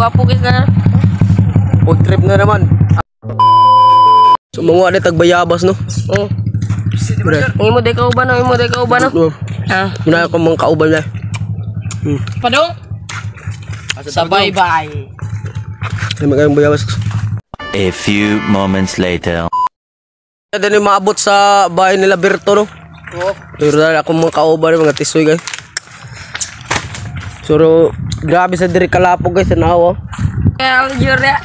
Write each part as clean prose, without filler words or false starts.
Gwapo kita. Food trip na naman. So mga ade tagbayabas no. Oh. Imo de ka uban, imo de ka uban. Ah, muna ko mga kauban na. Padong. Sabay-bay. Ay magayong bayabas. A few moments later. Dito ni maabot sa bahay nila Berto no. Oh. Pero dahil ako mga kauban mga tisoy guys. So grabe sa diri kalapog guys sa nawa. Kaya jure.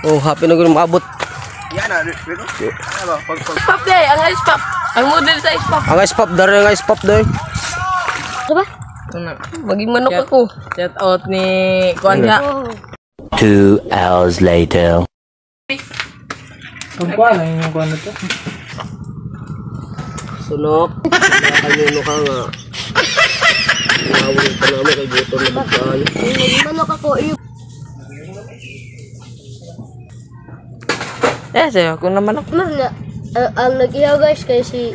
Oh happy na gud maabot. Yan na, Rico. Ano ba? Pop day, ang ice pop. Ang model sa ice pop. Ang ice pop dari ang ice pop doy. Diba? Maging manok ako. Shout out ni Kuanja. 2 hours later. Ang kuwan, yung kuwan na to. Sunok. Kanuno ka nga. Nawin pa naman kay buto na bagay. Maging manok ako. Sayo, kung naman ako. Ang nag-ihaw guys kay si...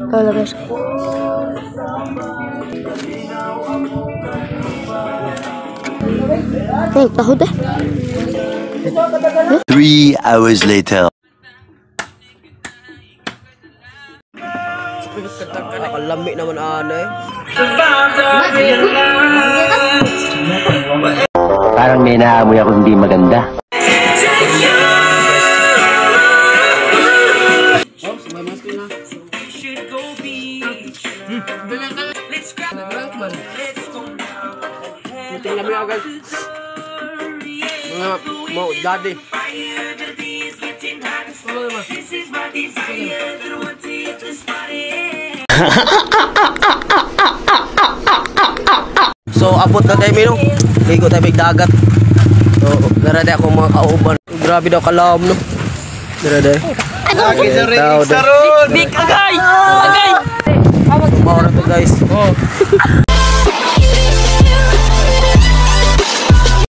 Wala guys. Taho dah. 3 hours later. Nakalami naman ana eh. Parang may naamoy ako hindi maganda. Tingnan mo agad. Mga mau daddy. So abot na tayo minong. Ligo tayo dagat. So narada ako mga kauban. Grabe daw kalam no. Narada. Lagi sa rin. Big agay! Agay! Maura to guys. Oh.